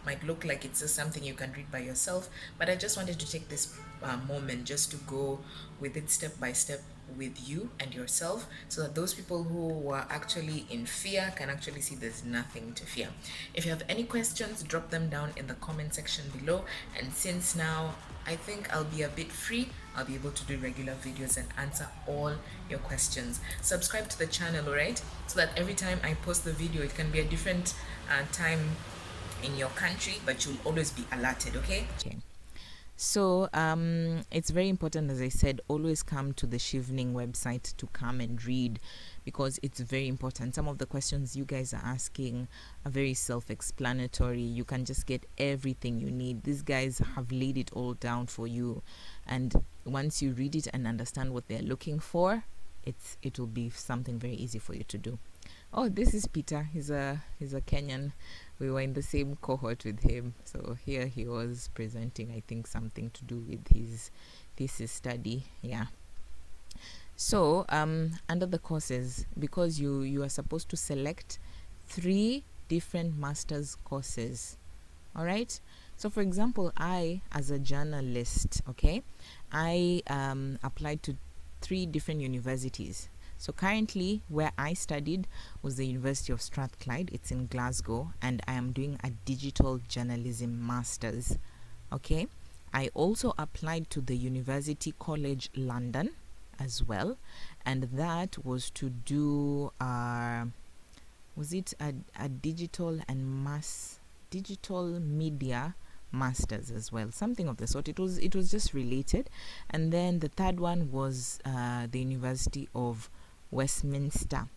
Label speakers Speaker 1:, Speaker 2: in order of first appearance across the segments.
Speaker 1: might look like it's just something you can read by yourself, but I just wanted to take this moment just to go with it step by step with you and yourself, so that those people who were actually in fear can actually see there's nothing to fear. If you have any questions, drop them down in the comment section below. And since now I think I'll be a bit free, I'll be able to do regular videos and answer all your questions. Subscribe to the channel, alright, so that every time I post the video, it can be a different time in your country, but you'll always be alerted. Okay. So it's very important, as I said, always come to the Chevening website to come and read, because it's very important. Some of the questions you guys are asking are very self-explanatory. You can just get everything you need. These guys have laid it all down for you, and once you read it and understand what they're looking for, it will be something very easy for you to do. Oh, this is Peter. He's a Kenyan. We were in the same cohort with him. So here he was presenting, I think, something to do with his thesis study. Yeah. So under the courses, because you are supposed to select 3 different master's courses. All right. So for example, I, as a journalist, okay, I applied to 3 different universities. So currently where I studied was the University of Strathclyde. It's in Glasgow, and I am doing a digital journalism master's. Okay. I also applied to the University College London as well, and that was to do was it a digital media masters as well, something of the sort. It was just related. And then the third one was the University of Westminster,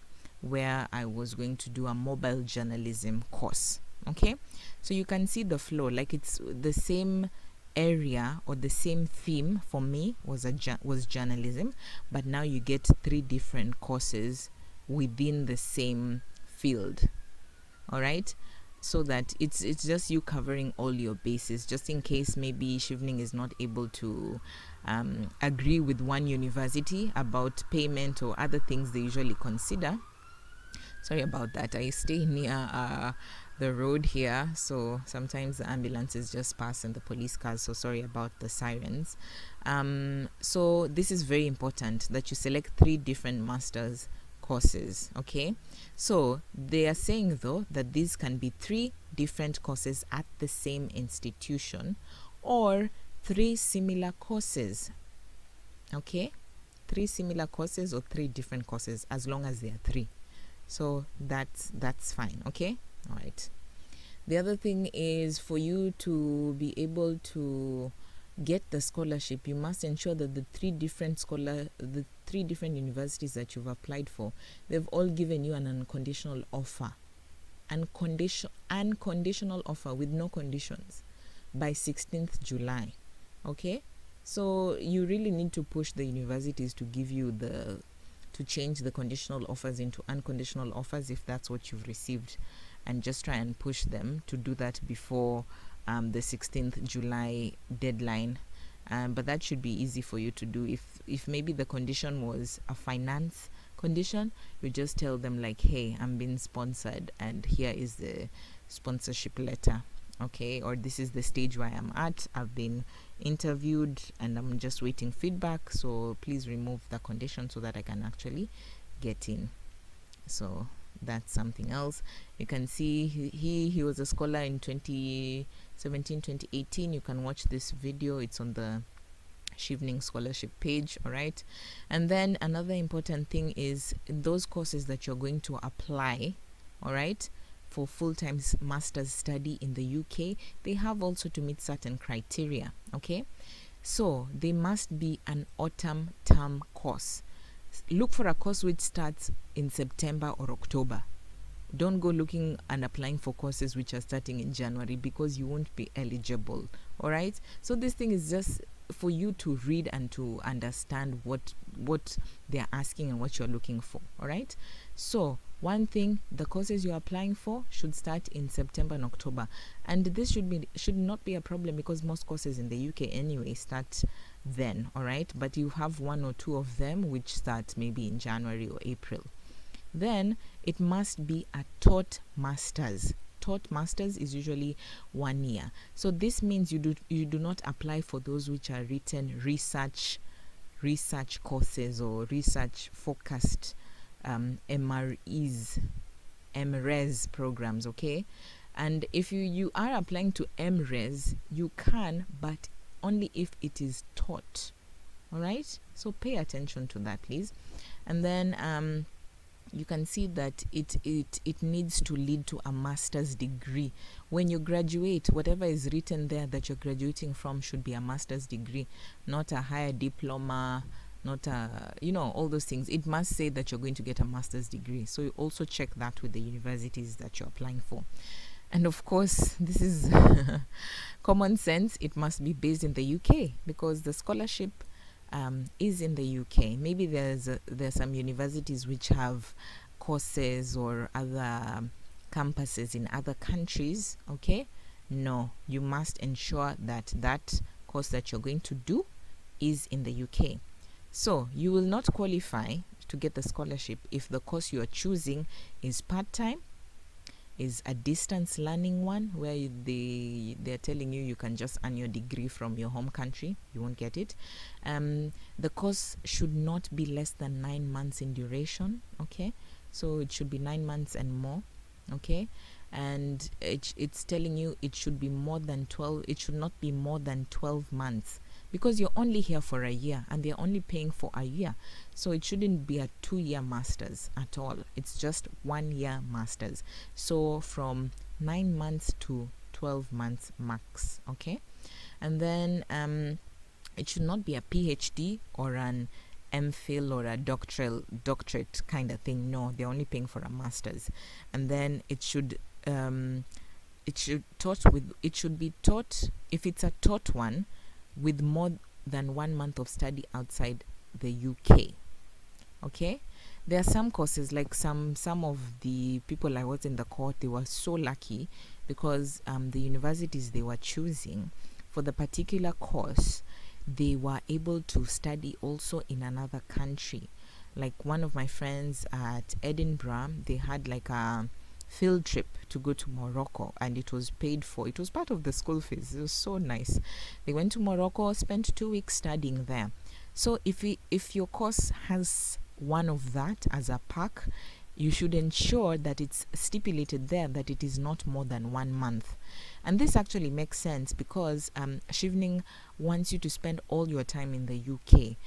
Speaker 1: where I was going to do a mobile journalism course. Okay, so you can see the flow, like it's the same area or the same theme. For me was journalism, but now you get 3 different courses within the same field. All right, so that it's just you covering all your bases, just in case maybe Chevening is not able to agree with one university about payment or other things they usually consider. Sorry about that. I stay near the road here, so sometimes the ambulances just pass and the police cars, so sorry about the sirens. So this is very important, that you select 3 different masters courses. Okay, so they are saying though that these can be 3 different courses at the same institution, or 3 similar courses. Okay, 3 similar courses or 3 different courses, as long as they are 3. So that's fine. Okay, all right. The other thing is, for you to be able to get the scholarship, you must ensure that the 3 different universities that you've applied for, they've all given you an unconditional offer, unconditional offer with no conditions, by 16th July. Okay, so you really need to push the universities to give you to change the conditional offers into unconditional offers, if that's what you've received, and just try and push them to do that before the 16th July deadline. But that should be easy for you to do. If maybe the condition was a finance condition, you just tell them like, hey, I'm being sponsored and here is the sponsorship letter. Okay, or this is the stage where I am at, I've been interviewed and I'm just waiting feedback, so please remove the condition so that I can actually get in. So that's something else. You can see he was a scholar in 2017, 2018. You can watch this video, it's on the Chevening Scholarship page. All right, and then another important thing is, those courses that you're going to apply, all right, for full-time master's study in the UK, they have also to meet certain criteria. Okay, so they must be an autumn term course. Look for a course which starts in September or October. Don't go looking and applying for courses which are starting in January, because you won't be eligible. All right, so this thing is just for you to read and to understand what they're asking and what you're looking for. All right, so one thing, the courses you're applying for should start in September and October, and this should not be a problem, because most courses in the UK anyway start then. All right, but you have 1 or 2 of them which start maybe in January or April. Then it must be a taught masters. taught masters is usually 1 year. So this means you do not apply for those which are written research courses or research focused MRes programs, okay? And if you are applying to MRes, you can, but only if it is taught. All right, so pay attention to that, please. And then you can see that it needs to lead to a master's degree. When you graduate, whatever is written there that you're graduating from should be a master's degree, not a higher diploma, not a, all those things. It must say that you're going to get a master's degree. So you also check that with the universities that you're applying for. And of course, this is common sense. It must be based in the UK because the scholarship is in the UK. Maybe there's some universities which have courses or other campuses in other countries, okay? No, you must ensure that that course that you're going to do is in the UK. So you will not qualify to get the scholarship if the course you are choosing is part-time, is a distance learning one where they're telling you can just earn your degree from your home country. You won't get it. The course should not be less than 9 months in duration, okay? So it should be 9 months and more, okay? And it's telling you it should be more than 12. It should not be more than 12 months because you're only here for a year and they're only paying for a year. So it shouldn't be a 2-year master's at all. It's just 1 year master's. So from 9 months to 12 months max, okay? And then it should not be a PhD or an MPhil or a doctorate kind of thing. No, they're only paying for a master's. And then it should be taught, if it's a taught one, with more than 1 month of study outside the UK. Okay, there are some courses, like some of the people I was in the court, they were so lucky because the universities they were choosing for the particular course, they were able to study also in another country. Like one of my friends at Edinburgh, they had like a field trip to go to Morocco and it was paid for. It was part of the school fees. It was so nice. They went to Morocco, spent 2 weeks studying there. So if your course has one of that as a pack, you should ensure that it's stipulated there that it is not more than 1 month. And this actually makes sense because Chevening wants you to spend all your time in the UK.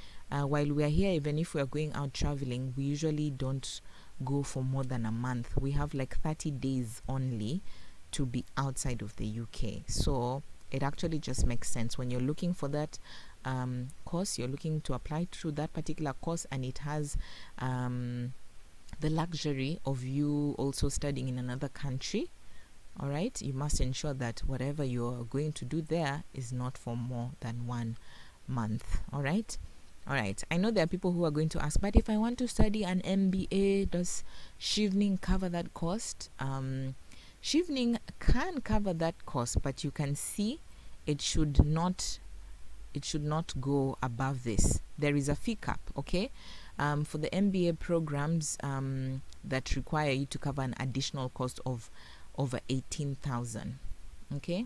Speaker 1: While we are here, even if we are going out traveling, we usually don't go for more than a month. We have like 30 days only to be outside of the UK. So it actually just makes sense when you're looking for that course, you're looking to apply to that particular course, and it has the luxury of you also studying in another country. All right, you must ensure that whatever you're going to do there is not for more than 1 month. All right. I know there are people who are going to ask, but if I want to study an MBA, does Chevening cover that cost? Chevening can cover that cost, but you can see it should not go above this. There is a fee cap, okay? For the MBA programs that require you to cover an additional cost of over 18,000, okay?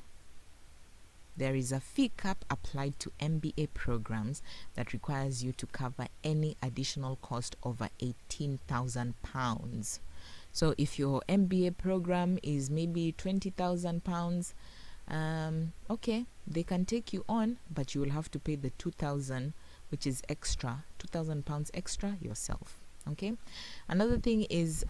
Speaker 1: There is a fee cap applied to MBA programs that requires you to cover any additional cost over £18,000. So if your MBA program is maybe £20,000, okay, they can take you on, but you will have to pay the 2,000, which is extra, £2,000 extra yourself. Okay. Another thing is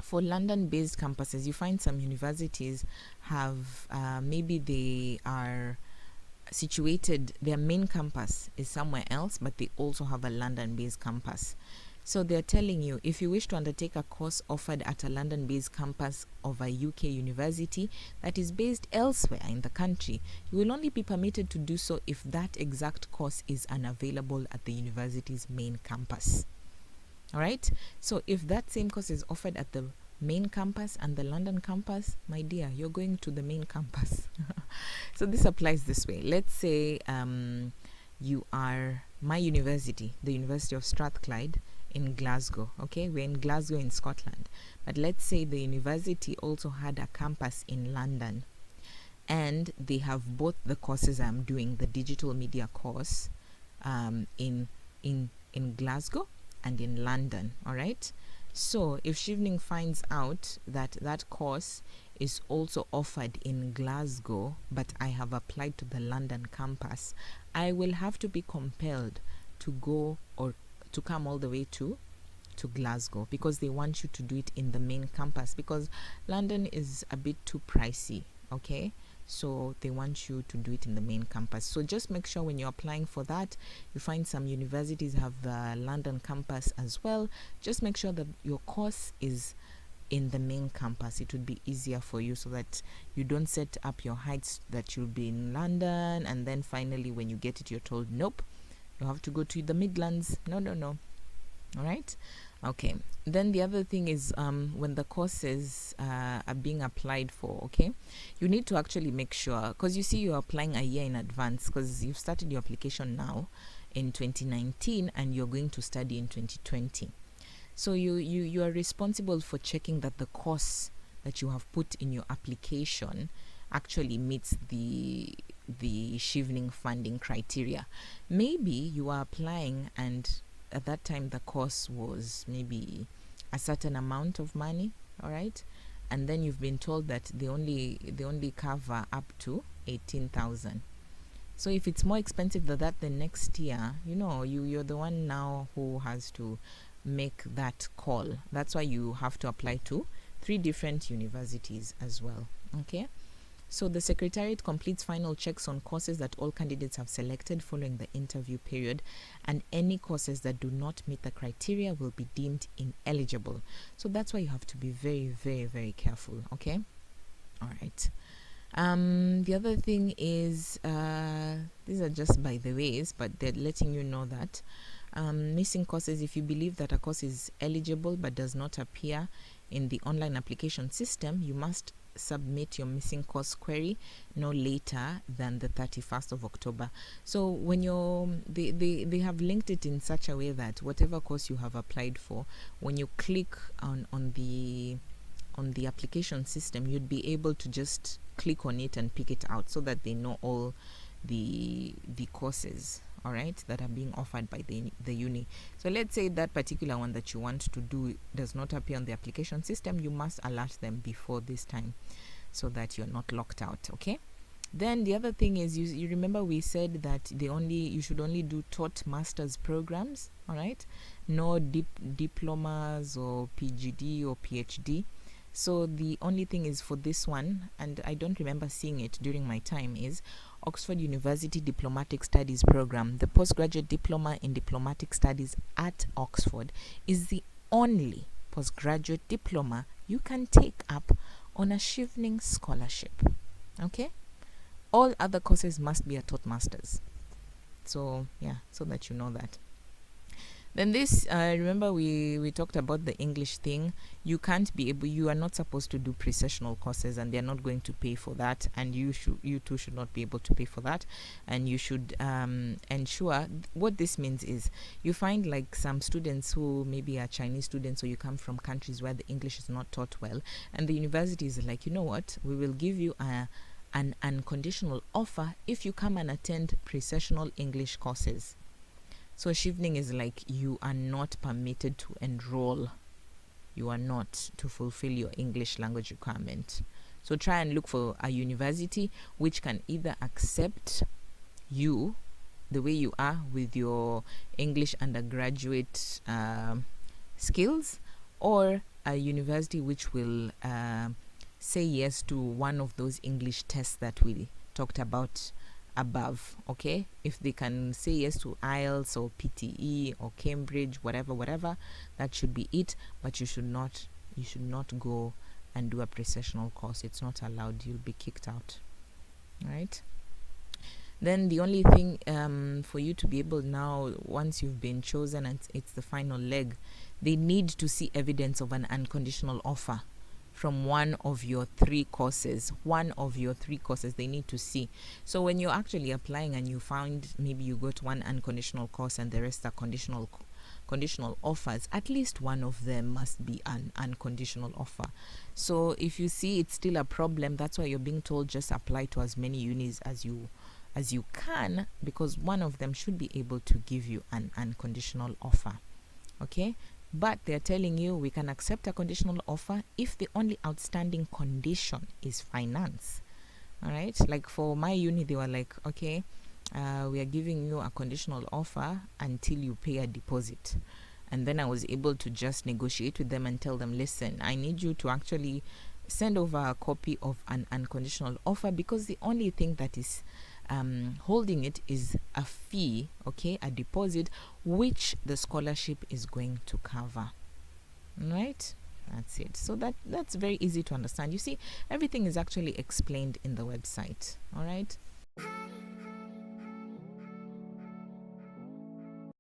Speaker 1: for London-based campuses, you find some universities have maybe they are situated, their main campus is somewhere else, but they also have a London-based campus. So they're telling you, if you wish to undertake a course offered at a London-based campus of a UK university that is based elsewhere in the country, you will only be permitted to do so if that exact course is unavailable at the university's main campus. All right. So if that same course is offered at the main campus and the London campus, my dear, you're going to the main campus. So this applies this way. Let's say you are my university, the University of Strathclyde in Glasgow. Okay, we're in Glasgow in Scotland, but let's say the university also had a campus in London, and they have both the courses I'm doing, the digital media course, in Glasgow and in London. All right. So if Chevening finds out that that course is also offered in Glasgow, but I have applied to the London campus, I will have to be compelled to go or to come all the way to Glasgow, because they want you to do it in the main campus, because London is a bit too pricey. Okay, so they want you to do it in the main campus. So just make sure when you're applying for that, you find some universities have the London campus as well. Just make sure that your course is in the main campus. It would be easier for you, so that you don't set up your heights that you'll be in London, and then finally when you get it, you're told nope, you have to go to the Midlands. No. All right. Okay. Then the other thing is, when the courses are being applied for, okay, you need to actually make sure, because you see you're applying a year in advance, because you've started your application now in 2019 and you're going to study in 2020. So you are responsible for checking that the course that you have put in your application actually meets the Chevening funding criteria. Maybe you are applying and at that time the course was maybe a certain amount of money, all right, and then you've been told that they only cover up to 18,000. So if it's more expensive than that the next year, you're the one now who has to make that call. That's why you have to apply to 3 different universities as well. Okay. So the Secretariat completes final checks on courses that all candidates have selected following the interview period, and any courses that do not meet the criteria will be deemed ineligible. So that's why you have to be very, very, very careful. Okay. All right. The other thing is, these are just by the ways, but they're letting you know that missing courses, if you believe that a course is eligible but does not appear in the online application system, you must submit your missing course query no later than the 31st of October. So when they have linked it in such a way that whatever course you have applied for, when you click on the application system, you'd be able to just click on it and pick it out, so that they know all the courses, all right, that are being offered by the uni. So let's say that particular one that you want to do does not appear on the application system, you must alert them before this time, so that you're not locked out. Okay. Then the other thing is, you remember we said that you should only do taught master's programs, all right, no diplomas or PGD or PhD. So the only thing is for this one, and I don't remember seeing it during my time, is Oxford University Diplomatic Studies Program. The postgraduate diploma in diplomatic studies at Oxford is the only postgraduate diploma you can take up on a Chevening Scholarship. Okay? All other courses must be a taught masters. So yeah, so that you know that. Then this, remember we talked about the English thing. You are not supposed to do pre-sessional courses, and they're not going to pay for that, and you too should not be able to pay for that. And you should ensure, what this means is, you find like some students who maybe are Chinese students, or you come from countries where the English is not taught well, and the university is like, you know what, we will give you an unconditional offer if you come and attend pre-sessional English courses. So Chevening is like, you are not permitted to enroll. You are not to fulfill your English language requirement. So try and look for a university which can either accept you the way you are with your English undergraduate skills, or a university which will say yes to one of those English tests that we talked about above. Okay, if they can say yes to IELTS or PTE or Cambridge, whatever, that should be it. But you should not go and do a pre-sessional course. It's not allowed. You'll be kicked out. All right. Then the only thing for you to be able now, once you've been chosen and it's the final leg, they need to see evidence of an unconditional offer from one of your 3 courses. One of your 3 courses they need to see. So when you're actually applying and you found maybe you got one unconditional course and the rest are conditional
Speaker 2: conditional offers, at least one of them must be an unconditional offer. So if you see it's still a problem, that's why you're being told just apply to as many unis as you can, because one of them should be able to give you an unconditional offer. Okay, but they're telling you we can accept a conditional offer if the only outstanding condition is finance. All right, like for my uni, they were like, okay, we are giving you a conditional offer until you pay a deposit. And then I was able to just negotiate with them and tell them, listen, I need you to actually send over a copy of an unconditional offer, because the only thing that is holding it is a fee, okay, a deposit, which the scholarship is going to cover. Right? That's it. So that's very easy to understand. You see, everything is actually explained in the website. All right.